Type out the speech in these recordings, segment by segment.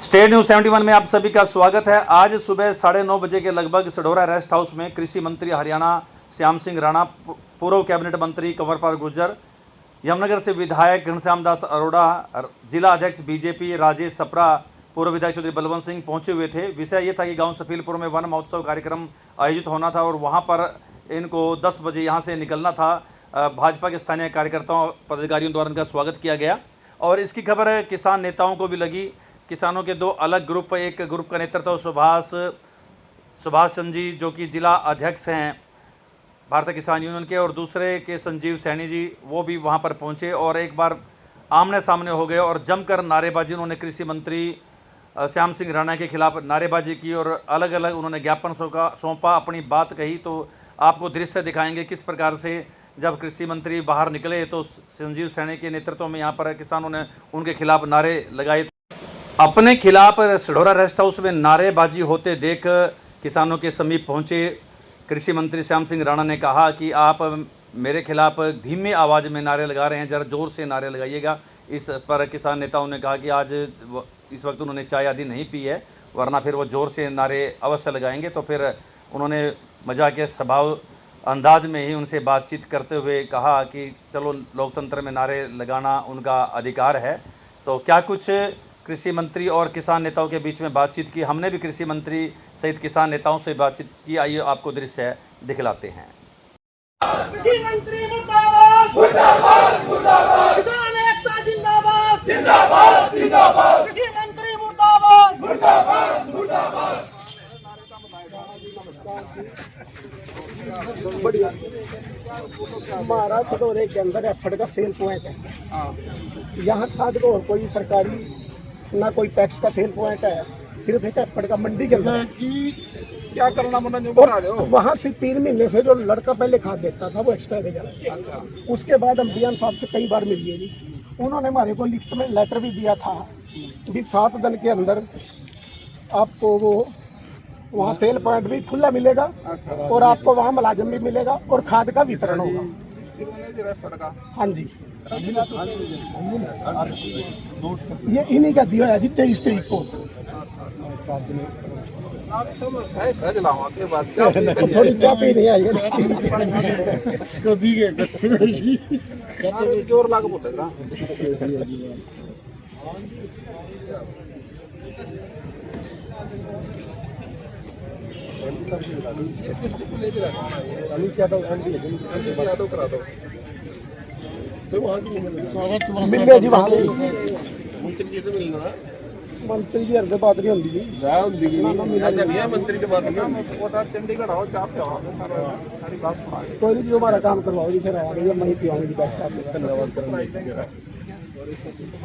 State news 71 में आप सभी का स्वागत है। आज सुबह 9:30 बजे के लगभग सढौरा रेस्ट हाउस में कृषि मंत्री हरियाणा श्याम सिंह राणा, पूर्व कैबिनेट मंत्री कंवरपाल गुर्जर, यमुनानगर से विधायक घनश्याम दास अरोड़ा, जिला अध्यक्ष बीजेपी राजेश सप्रा, पूर्व विधायक चौधरी बलवंत सिंह पहुंचे हुए थे। विषय ये था कि गांव सफीलपुर में वन महोत्सव कार्यक्रम आयोजित होना था और वहां पर इनको 10 बजे यहां से निकलना था। भाजपा के स्थानीय कार्यकर्ताओं पदाधिकारियों द्वारा इनका स्वागत किया गया और इसकी खबर किसान नेताओं को भी लगी। किसानों के दो अलग ग्रुप, एक ग्रुप का नेतृत्व सुभाष चंद्र जी जो कि जिला अध्यक्ष हैं भारतीय किसान यूनियन के, और दूसरे के संजीव सैनी जी, वो भी वहां पर पहुंचे और एक बार आमने सामने हो गए और जमकर नारेबाजी उन्होंने कृषि मंत्री श्याम सिंह राणा के खिलाफ नारेबाजी की और अलग अलग उन्होंने ज्ञापन सौंपा, अपनी बात कही। तो आपको दृश्य दिखाएंगे किस प्रकार से जब कृषि मंत्री बाहर निकले तो संजीव सैनी के नेतृत्व में यहाँ पर किसानों ने उनके खिलाफ नारे लगाए। अपने खिलाफ सढौरा रेस्ट हाउस में नारेबाजी होते देख किसानों के समीप पहुंचे कृषि मंत्री श्याम सिंह राणा ने कहा कि आप मेरे खिलाफ धीमे आवाज़ में नारे लगा रहे हैं, ज़रा ज़ोर से नारे लगाइएगा। इस पर किसान नेताओं ने कहा कि आज इस वक्त उन्होंने चाय आदि नहीं पी है, वरना फिर वो ज़ोर से नारे अवश्य लगाएंगे। तो फिर उन्होंने मजाक के स्वभाव अंदाज में ही उनसे बातचीत करते हुए कहा कि चलो, लोकतंत्र में नारे लगाना उनका अधिकार है। तो क्या कुछ कृषि मंत्री और किसान नेताओं के बीच में बातचीत की, हमने भी कृषि मंत्री सहित किसान नेताओं से बातचीत की। आइए आपको दृश्य दिखलाते हैं। कृषि मंत्री मुर्दाबाद मुर्दाबाद मुर्दाबाद, किसान एकता जिंदाबाद जिंदाबाद जिंदाबाद, कृषि मंत्री मुर्दाबाद मुर्दाबाद मुर्दाबाद। हमारा सढौरे के अंदर एफड का सेल पॉइंट है। यहाँ खाद को और कोई सरकारी ना कोई टैक्स का सेल पॉइंट है, सिर्फ एक एफड का मंडी के अंदर क्या करना और वहाँ से 3 महीने से जो लड़का पहले खाद देता था वो एक्सपायर हो गया। अच्छा। उसके बाद हम डीएम साहब से कई बार मिलिए जी, उन्होंने हमारे को लिस्ट में लेटर भी दिया था कि 7 दिन के अंदर आपको वो वहाँ सेल पॉइंट भी खुला मिलेगा। अच्छा। और आपको वहाँ मुलाजिम भी मिलेगा और खाद का वितरण होगा। हाँ जी, ये इन्हीं का दिया है जी 23 तारीख को। थोड़ी चाय पी नहीं आई जोर लाग बोलेगा। यादव करा दो मिल गया जी वहाँ मंत्री जी से मिलना है। मंत्री जी हर बात नहीं होती जी, मंत्री की बात चंडीगढ़ आओ, चाप पे आओ, सारी बात सुना। कोई नहीं, जो हमारा काम करवाओ जी, फिर आएंगे मैं ही पिवाऊंगी बैठ।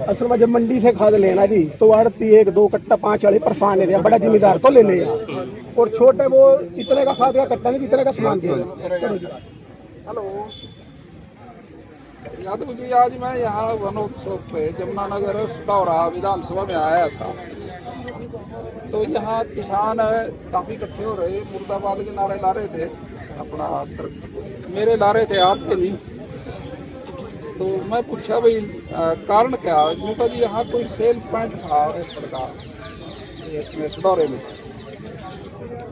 असल में जब मंडी से खाद लेना जी तो आड़ती 1, 2 कट्टा 5 वाले परेशान है, बड़ा जिम्मेदार तो ले ले और छोटे वो इतने का खाद का कट्टा नहीं जितने का सामान दिया। हेलो यादव जी, आज मैं यहाँ वनोत्सव पे यमुनानगर सढौरा विधानसभा में आया था, तो यहाँ किसान काफी इकट्ठे हो रहे, मुर्दाबाद के नारे ला रहे थे, अपना मेरे ला रहे थे, आपके नहीं। तो मैं पूछा भाई कारण क्या, उनका जी यहाँ कोई सेल पॉइंट था इसमें सढौरे में,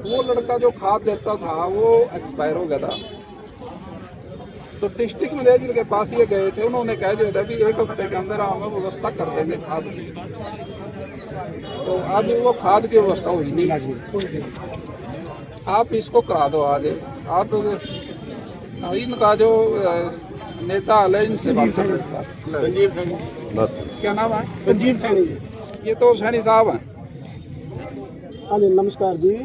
वो लड़का जो खाद देता था वो एक्सपायर हो गया था। तो डिस्ट्रिक्ट मैनेजर के पास ये गए थे, उन्होंने कह दिया था कि 1 हफ्ते के अंदर हम व्यवस्था कर देंगे खाद की। तो अभी वो खाद की व्यवस्था हुई नहीं, आप इसको करा दो आज। आप इनका जो नेता है इनसे बात कर, संजीव सैनी, क्या नाम है? संजीव सैनी, ये तो सैनी साहब हैं। हाँ जी, नमस्कार जी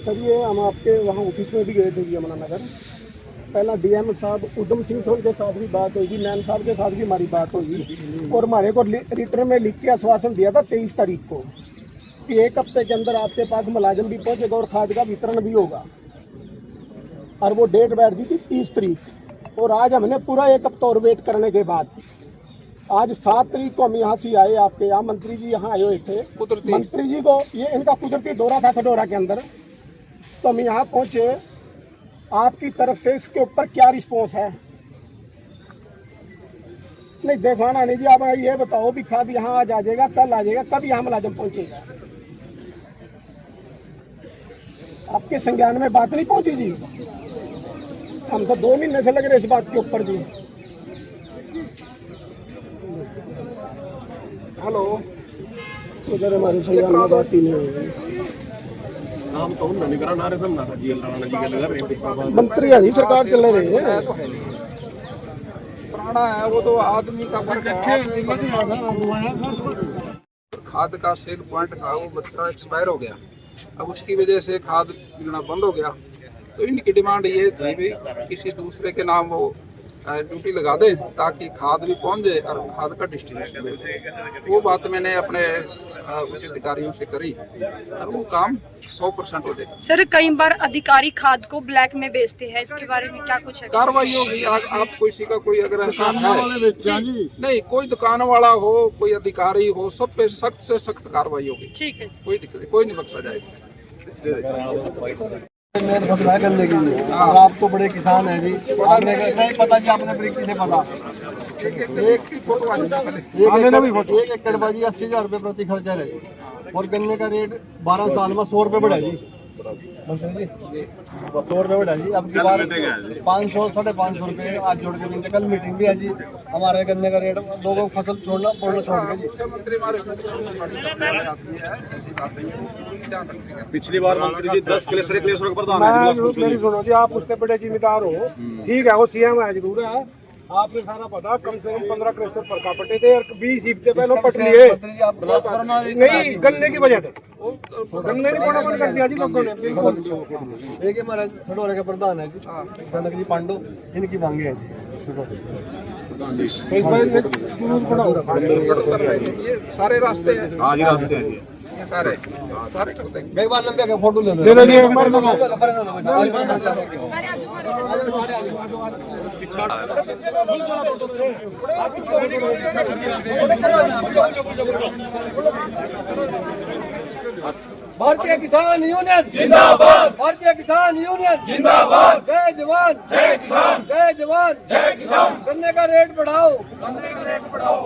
सर। ये हम आपके वहाँ ऑफिस में भी गए थे यमुनानगर। पहला डीएम साहब उधम सिंह के साथ भी बात हुई, नैन साहब के साथ भी हमारी बात हुई और हमारे को रिटर्न में लिख के आश्वासन दिया था 23 तारीख को कि 1 हफ्ते के अंदर आपके पास मुलाजिम भी पहुंचेगा और खाद का वितरण भी होगा। और वो डेट बैठ दी थी 30 तारीख और आज हमने पूरा 1 हफ्ता और वेट करने के बाद आज 7 तारीख को हम यहाँ से आए। आपके यहाँ मंत्री जी यहाँ आए हुए थे, मंत्री जी को ये इनका कुदरती दौरा था सढौरा के अंदर, तो हम यहाँ पहुँचे। आपकी तरफ से इसके ऊपर क्या रिस्पॉन्स है? नहीं देखवाना नहीं जी, आप ये बताओ भी खाद यहाँ आज आ जाएगा, कल आ जाएगा, कब यहाँ मुलाजम पहुंचेगा? आपके संज्ञान में बात नहीं पहुंची जी? हम तो 2 महीने से लग रहे इस बात के ऊपर जी। हेलो, उधर हमारे संज्ञान में बात ही नहीं हुई। नाम तो उन्होंने करा नारे दम ना जी अल्लाह जी के लगा रहे मंत्री है जी, सरकार चल रही है। पुराना है वो तो आदमी का फर्क है। खाद का सेल पॉइंट था वो बच्चा एक्सपायर हो गया, अब उसकी वजह से खाद मिलना बंद हो गया। तो इनकी डिमांड ये थी भी किसी दूसरे के नाम वो ड्यूटी लगा दे ताकि खाद भी पहुंच जाए और खाद का डिस्ट्रीब्यूशन भी। वो बात मैंने अपने उच्च अधिकारियों से करी और वो काम 100% हो जाएगा। सर कई बार अधिकारी खाद को ब्लैक में बेचते हैं, इसके बारे में क्या कुछ है? कार्रवाई होगी। आप किसी का कोई अगर ऐसा है नहीं, कोई दुकान वाला हो, कोई अधिकारी हो, सब पे सख्त से सख्त कार्रवाई होगी। ठीक है, कोई दिक्कत नहीं, कोई नहीं बख्शा जाएगा। मेन फसला करने की और आप तो बड़े किसान हैं जी, आपने नहीं पता जी, आपने बरीकी से पता। एक एकड़ बाजी 80,000 रुपये प्रति खर्चा रहे और गन्ने का रेट 12 साल में 100 रुपये बढ़ा जी। मंत्री जी 100 रुपये बढ़ा जी, अब की बार 500 550 रुपये आज जोड़ के मिलते। कल मीटिंग भी है जी, हमारे गन्ने का रेट लोगों को फसल छोड़ना बोलना छोड़ के जी। मुख्यमंत्री हमारे पिछली बार मंत्री जी 10 क्लेसर प्रधान मेरी सुनो जी, आप उससे बड़े जिम्मेदार हो, ठीक है वो सीएम है जरूर है, आपने सारा पता। कम से कम 15 क्लेसर पर का पटे थे और 20 सीखते पहले पट लिए नहीं, गन्ने की वजह से गन्ने नहीं पड़ा बंद कर दिया जी लोगों ने। बिल्कुल एक हमारा सडोरे के प्रधान है जी, कनक जी पांडो, इनकी मांगे हैं जी। ये सारे रास्ते हैं, हाँ जी रास्ते हैं जी, ये सारे कर देंगे। एक बार लंबे का फोटो ले लो। भारतीय किसान यूनियन जिंदाबाद, भारतीय किसान यूनियन जिंदाबाद। जय जवान जय किसान, जय जवान जय किसान। गन्ने का रेट बढ़ाओ, गन्ने का रेट बढ़ाओ।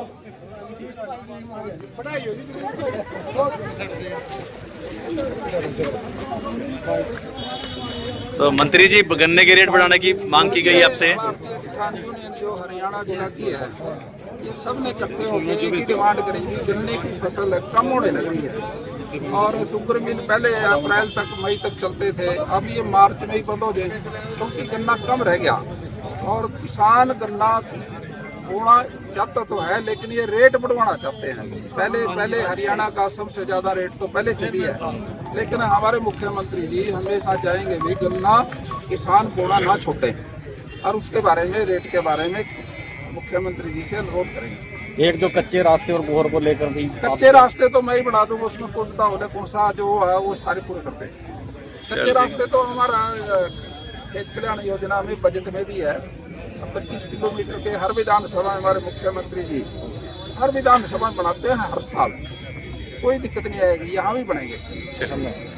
तो मंत्री जी गन्ने के रेट बढ़ाने की मांग की गई आपसे। भारतीय किसान यूनियन जो हरियाणा जिला की है, ये सब ने इकट्ठे होकर एक ही डिमांड करी कि गन्ने की फसल कम होने लगी है और शुगर मिल पहले अप्रैल तक मई तक चलते थे, अब ये मार्च में ही बंद हो जाए क्योंकि गन्ना कम रह गया। और किसान गन्ना बोना चाहता तो है लेकिन ये रेट बढ़वाना चाहते हैं। पहले हरियाणा का सबसे ज्यादा रेट तो पहले से भी है, लेकिन हमारे मुख्यमंत्री जी हमेशा चाहेंगे भी गन्ना किसान बोना ना छोड़े और उसके बारे में रेट के बारे में मुख्यमंत्री जी से अनुरोध करेंगे। एक जो कच्चे रास्ते और बोहर को लेकर भी कच्चे रास्ते तो मैं ही बना दूंगा, उसमें कोदता होने कौन सा जो है वो सारे पूरे करते हैं। कच्चे रास्ते तो हमारा खेत कल्याण योजना में बजट में भी है। 25 किलोमीटर के हर विधानसभा में हमारे मुख्यमंत्री जी हर विधानसभा में बनाते हैं हर साल, कोई दिक्कत नहीं आएगी, यहाँ भी बनेंगे।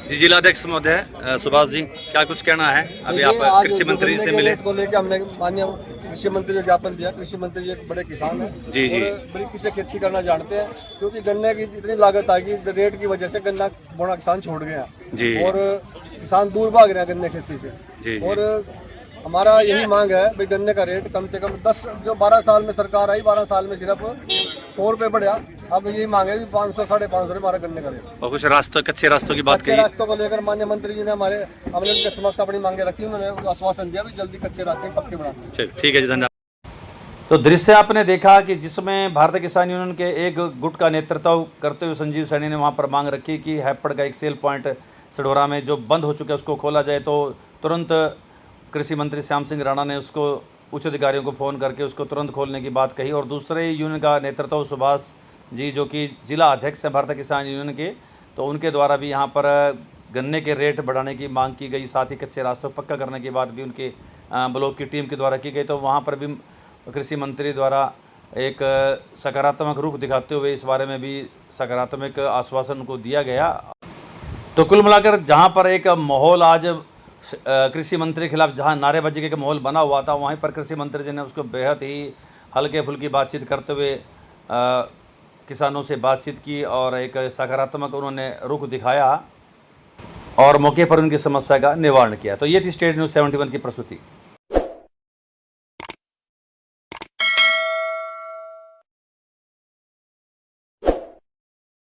जी जिलाध्यक्ष महोदय सुभाष जी, क्या कुछ कहना है? अभी आप कृषि मंत्री जी से मिले को लेकर हमने माननीय कृषि मंत्री को ज्ञापन दिया। कृषि मंत्री जी एक बड़े किसान हैं जी जी, और बारीकी से खेती करना जानते हैं, क्योंकि गन्ने की जितनी लागत आएगी रेट की वजह से गन्ना बोना किसान छोड़ गया जी और किसान दूर भाग रहे हैं गन्ने खेती से जी, और हमारा यही मांग है भाई गन्ने का रेट कम से कम 10 जो 12 साल में सरकार आई 12 साल में सिर्फ 100 रुपये बढ़ा। अब यही मांग है 500 550 रुपये हमारा गन्ने का रेट। और कुछ रास्तों कच्चे रास्तों की बात कच्चे कही, रास्तों को लेकर माननीय मंत्री जी ने हमने उनके समक्ष अपनी मांगे रखी, उन्होंने आश्वासन दिया भी जल्दी कच्चे रास्ते पक्के बना। चलिए ठीक है जी, धन्यवाद। तो दृश्य आपने देखा कि जिसमें भारतीय किसान यूनियन के एक गुट का नेतृत्व करते हुए संजीव सैनी ने वहां पर मांग रखी कि हैपड़ का एक सेल पॉइंट सडोरा में जो बंद हो चुका है उसको खोला जाए। तो तुरंत कृषि मंत्री श्याम सिंह राणा ने उसको उच्च अधिकारियों को फ़ोन करके उसको तुरंत खोलने की बात कही। और दूसरे यूनियन का नेतृत्व सुभाष जी जो कि जिला अध्यक्ष हैं भारतीय किसान यूनियन के, तो उनके द्वारा भी यहाँ पर गन्ने के रेट बढ़ाने की मांग की गई, साथ ही कच्चे रास्तों को पक्का करने की बात भी उनके ब्लॉक की टीम के द्वारा की गई। तो वहाँ पर भी कृषि मंत्री द्वारा एक सकारात्मक रुख दिखाते हुए इस बारे में भी सकारात्मक आश्वासन को दिया गया। तो कुल मिलाकर जहाँ पर एक माहौल आज कृषि मंत्री के खिलाफ जहाँ नारेबाजी का माहौल बना हुआ था, वहीं पर कृषि मंत्री जी ने उसको बेहद ही हल्के फुल्की बातचीत करते हुए किसानों से बातचीत की और एक सकारात्मक उन्होंने रुख दिखाया और मौके पर उनकी समस्या का निवारण किया। तो ये थी स्टेट न्यूज़ 71 की प्रस्तुति।